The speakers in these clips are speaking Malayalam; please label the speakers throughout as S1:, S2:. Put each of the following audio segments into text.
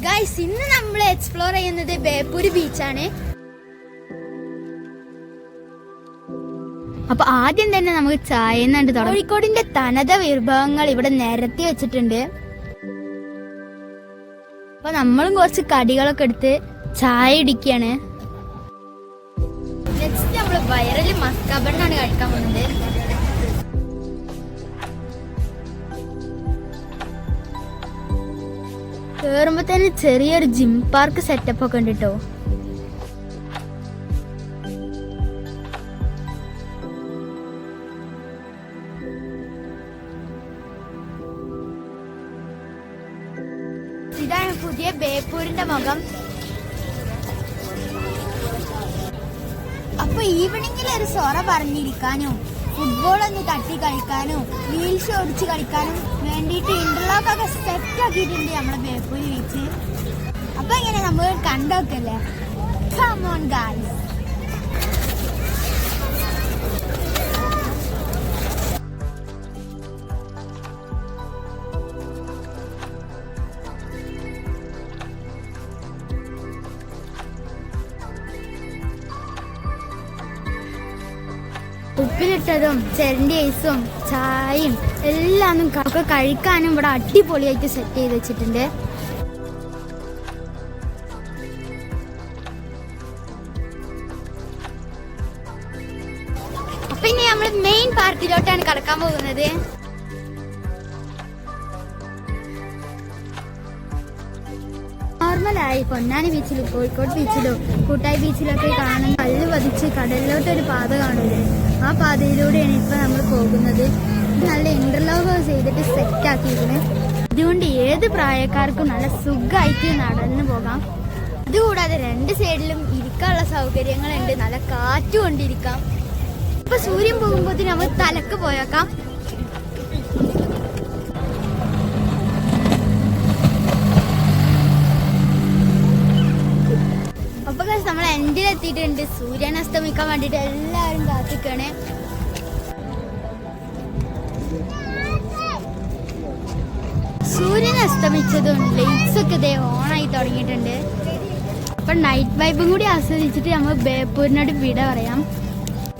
S1: ഗൈസ്, ഇന്ന് നമ്മൾ എക്സ്പ്ലോർ ചെയ്യുന്നത് ബേപ്പൂര് ബീച്ചാണ്. അപ്പൊ ആദ്യം തന്നെ നമുക്ക് ചായ തുടങ്ങാം. കോഴിക്കോടിന്റെ തനത വിഭവങ്ങൾ ഇവിടെ നിരത്തി വെച്ചിട്ടുണ്ട്. അപ്പൊ നമ്മളും കുറച്ച് കടികളൊക്കെ എടുത്ത് ചായ ഇടിക്കാണ്. നെക്സ്റ്റ് നമ്മള് വയറിൽ മസ്കാബണ്ണാണ് കഴിക്കാൻ പോകുന്നത്. കേറുമ്പോ തന്നെ ചെറിയൊരു ജിം പാർക്ക് സെറ്റപ്പ് ഒക്കെ ഉണ്ട് കേട്ടോ. ഇതാണ് പുതിയ ബേപ്പൂരിന്റെ മുഖം. അപ്പൊ ഈവനിങ്ങിൽ ഒരു സൊറ പറഞ്ഞിരിക്കാനും ഫുട്ബോൾ ഒന്ന് തട്ടി കളിക്കാനും വീൽസ് ഓടിച്ച് കളിക്കാനും വേണ്ടിയിട്ട് ഇന്റർലോക്ക് ഒക്കെ സെറ്റ് ആക്കിയിട്ടുണ്ട് നമ്മളെ ബേപ്പൂര് ബീച്ച്. അപ്പൊ ഇങ്ങനെ നമ്മൾ കണ്ടോക്കല്ലേ. Come on guys. ഉപ്പിലിട്ടതും ചെരണ്ടി ഐസും ചായയും എല്ലാം ഒക്കെ കഴിക്കാനും ഇവിടെ അടിപൊളിയായിട്ട് സെറ്റ് ചെയ്ത് വെച്ചിട്ടുണ്ട്. അപ്പൊ ഇനി നമ്മൾ മെയിൻ പാർക്കിലോട്ടാണ് കടക്കാൻ പോകുന്നത്. നോർമലായി പൊന്നാനി ബീച്ചിലും കോഴിക്കോട് ബീച്ചിലും കൂട്ടായി ബീച്ചിലൊക്കെ കാണുന്ന കല്ല് പതിച്ച് കടലിലോട്ട് ഒരു പാത കാണൂലേ, ആ പാതയിലൂടെയാണ് ഇപ്പൊ നമ്മൾ പോകുന്നത്. നല്ല ഇന്റർലോക്ക് ചെയ്തിട്ട് സെറ്റ് ആക്കിയിരിക്കുന്നത്. അതുകൊണ്ട് ഏത് പ്രായക്കാർക്കും നല്ല സുഖമായിട്ട് നടന്നു പോകാം. ഇതുകൂടാതെ രണ്ട് സൈഡിലും ഇരിക്കാനുള്ള സൗകര്യങ്ങളുണ്ട്. നല്ല കാറ്റ് കൊണ്ടിരിക്കാം. ഇപ്പൊ സൂര്യൻ പോകുമ്പോൾ നമുക്ക് തലക്ക് പോയേക്കാം. അപ്പൊ നമ്മൾ എൻഡിലെത്തിയിട്ടുണ്ട്. സൂര്യൻ അസ്തമിക്കാൻ വേണ്ടിട്ട് എല്ലാവരും കാത്തിക്കാണ്. സൂര്യൻ അസ്തമിച്ചതും ലൈറ്റ്സ് ഒക്കെ ഇതേ ഓണായി തുടങ്ങിയിട്ടുണ്ട്. അപ്പൊ നൈറ്റ് വൈബും കൂടി ആസ്വദിച്ചിട്ട് നമ്മൾ ബേപ്പൂരിനോട് വിട പറയാം.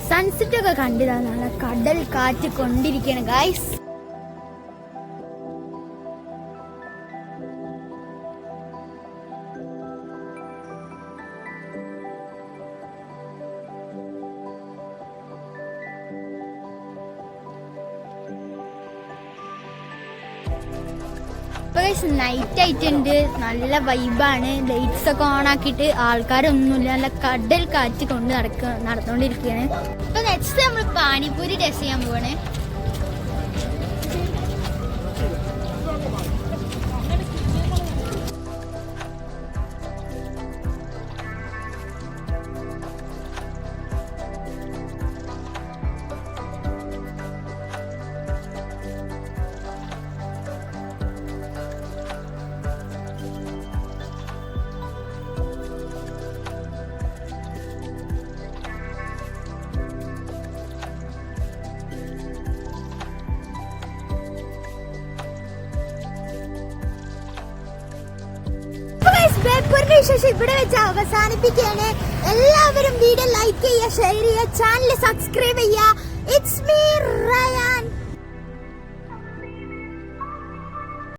S1: സൺസെറ്റ് ഒക്കെ കണ്ടിതാണ്. നല്ല കടൽ കാറ്റ് കൊണ്ടിരിക്കുകയാണ് ഗൈസ്. നൈറ്റ് ആയിട്ടുണ്ട്. നല്ല വൈബാണ്. ലൈറ്റ്സ് ഒക്കെ ഓൺ ആക്കിയിട്ട് ആൾക്കാരൊന്നുമില്ല. നല്ല കടൽ കാറ്റ് കൊണ്ട് നടന്നുകൊണ്ടിരിക്കുകയാണ്. ഇപ്പൊ നെക്സ്റ്റ് നമ്മൾ പാനിപൂരി ടേസ്റ്റ് ചെയ്യാൻ പോവാണ്. ഇവിടെ വെച്ച് അവസാനിപ്പിക്കുകയാണ്. എല്ലാവരും വീഡിയോ ലൈക്ക് ചെയ്യുക, ഷെയർ ചെയ്യുക, ചാനൽ സബ്സ്ക്രൈബ് ചെയ്യുക. It's me Ryan.